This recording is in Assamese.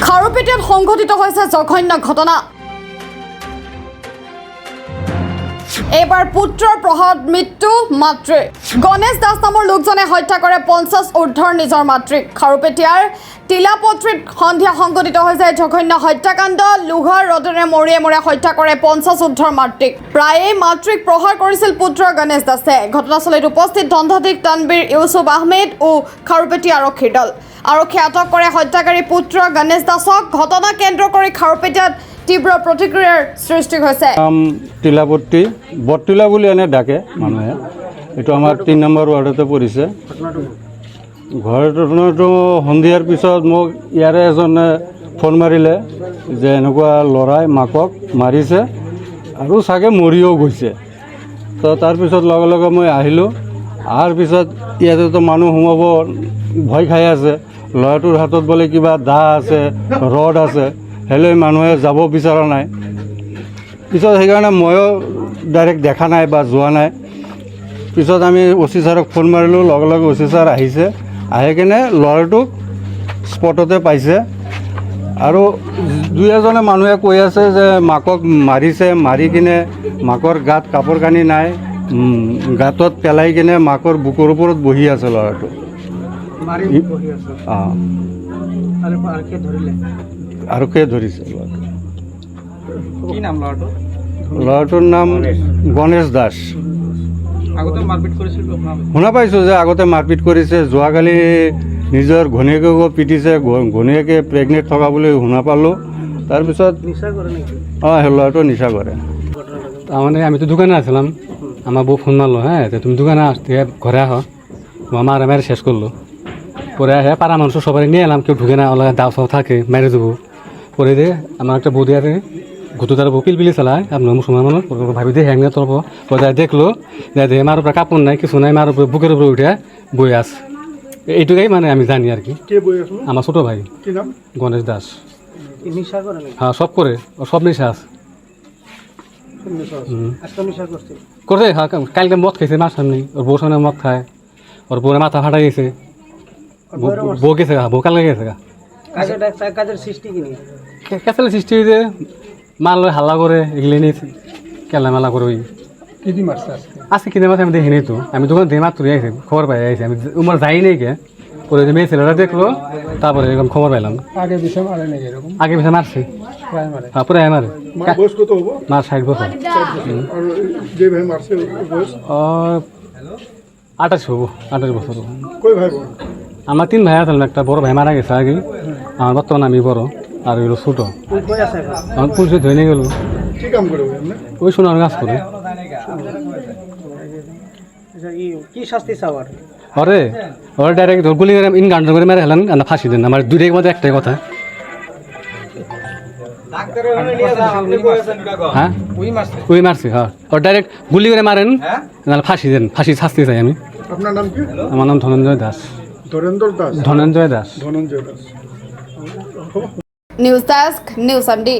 খাৰুপেটীয়াত সংঘটিত হৈছে জঘন্য ঘটনা। এবাৰ পুত্ৰৰ প্ৰহাৰত মৃত্যু মাতৃৰ। গণেশ দাস নামৰ লোকজনে হত্যা কৰে 50 ঊৰ্ধৰ নিজৰ মাতৃক। খাৰুপেটীয়াৰ তিলাপত্ৰীত সন্ধিয়া সংঘটিত হৈছে জঘন্য হত্যাকাণ্ড। লোহাৰ ৰডেৰে মৰিয়াই মৰিয়াই হত্যা কৰে 50 ঊৰ্ধৰ মাতৃক। প্ৰায়ে মাতৃক প্ৰহাৰ কৰিছিল পুত্ৰ গণেশ দাসে। ঘটনাস্থলীত উপস্থিত দণ্ডাধীশ তানবীৰ ইউছুফ আহমেদ ও খাৰুপেটীয়া আৰক্ষীৰ দল। আৰক্ষীয়ে আটক কৰে হত্যাকাৰী পুত্ৰ গণেশ দাসক। ঘটনা কেন্দ্ৰ কৰি খাৰুপেটীয়াত তীব্ৰ প্ৰতিক্ৰিয়াৰ সৃষ্টি হৈছে। তিলাপত্ৰী বটতিলা বুলি এনে ডাকে মানুহে। এইটো আমাৰ 3 নম্বৰ ৱাৰ্ডতে পৰিছে। ঘটনাটো সন্ধিয়াৰ পিছত মোক ইয়াৰে এজনে ফোন মাৰিলে যে এনেকুৱা ল'ৰাই মাকক মাৰিছে আৰু চাগে মৰিও গৈছে। তো তাৰপিছত লগে লগে মই আহিলোঁ। অহাৰ পিছত ইয়াতেতো মানুহ সোমাব ভয় খাই আছে। ল'ৰাটোৰ হাতত বোলে কিবা দা আছে, ৰড আছে, হেলৈ মানুহে যাব বিচৰা নাই। পিছত সেইকাৰণে ময়ো ডাইৰেক্ট দেখা নাই বা যোৱা নাই। পিছত আমি অচি ছাৰক ফোন মাৰিলোঁ, লগে লগে অচি ছাৰ আহিছে। আহি কিনে ল'ৰাটোক স্পটতে পাইছে। আৰু দুই এজনে মানুহে কৈ আছে যে মাকক মাৰিছে, মাৰি কিনে মাকৰ গাত কাপোৰ কানি নাই, গাঁতত পেলাই কিনে মাকৰ বুকুৰ ওপৰত বহি আছে ল'ৰাটো। আৰক্ষীয়ে ধৰিছে ল'ৰাটো। কি নাম ল'ৰাটোৰ? ল'ৰাটোৰ নাম গণেশ দাস। আগতে মাৰপিট কৰিছিল শুনা পাইছোঁ যে আগতে মাৰপিট কৰিছে। যোৱাকালি নিজৰ ঘনীয়েককো পিটিছে। ঘনীয়েকে প্ৰেগনেণ্ট থকা বুলি শুনা পালোঁ। তাৰপিছত সেই ল'ৰাটো নিচা কৰে। তাৰমানে আমিতো দোকানে আছিলাম। আমার বউ ফোন মারলো, হ্যাঁ তুমি দোকানে আসতে ঘরে আহ। আমার মেরে শেষ করলো। পরে হ্যাঁ পাড়া মানুষ সবাই নিয়ে এলাম, কেউ ঢুকে না, ওলা দাও সাও থাকে, মেরে দেবো। পরে দিয়ে আমার একটা বৌদি আছে, ঘুতু তার বউ পিলপিলি চালায় আপনার মুসলমান মানুষ। ভাবি দিয়ে হ্যাং তরফ পরে দেখলো যে মার উপরে কাপড় নাই, কিছু নাই, মার উপরে বুকের উপরে উঠে বই আস। এইটুকাই মানে আমি জানি আর কি। আমার ছোট ভাই গণেশ দাস। হ্যাঁ সব করে, সব নেশা আছে করে। হ্যাঁ কালকে মদ খাইছে মার সামনে, ওর বউর সামনে মদ খায়, ওর বউরে মাথা ফাটা গেছে, বউ গেছে গা, বউ কালকে গেছে গা। কাছের সৃষ্টি হয়েছে, মারলো হাল্লা করে, এগুলি নিয়ে কেলা মেলা করে। ওই আজকে কিনে মাসে আমি দেখিনি তো, আমি দোকান দিয়ে মাত্র আইছি, খবর পাই আইছি। আমি উমার যাই নাই কে, পরে যে মেয়ে ছেলেরা দেখলো, তারপরে এরকম খবর পাইলাম। আগে পিছিয়ে মারছে, হ্যাঁ পুরো মারে। মার 60 বছর। 28 হবো, 28 বছর। আমার 3 ভাই আসলাম, একটা বড় ভাই মারা গেছে আগে, আমার বর্তমানে আমি বড়, আর এগুলো ছোট। আমার পুলিশে ধরে নিয়ে গেল। ওই সোনার কাজ করে। ওরে ওরা ডাইরেক্ট গুলি করে ইনকাউন্টার করে মেরে হেলেন, ফাঁসি দেন। আমার 2 দিনের মধ্যে একটাই কথা। হ্যাঁ ওই মারছি, হ্যাঁ ওর ডাইরেক্ট গুলি করে মারেন, নাহলে ফাঁসি দেন, ফাঁসি শাস্তি চাই আমি। আপনার নাম কি? আমার নাম Dhananjay Das. Dhananjay Das. News desk, news MD.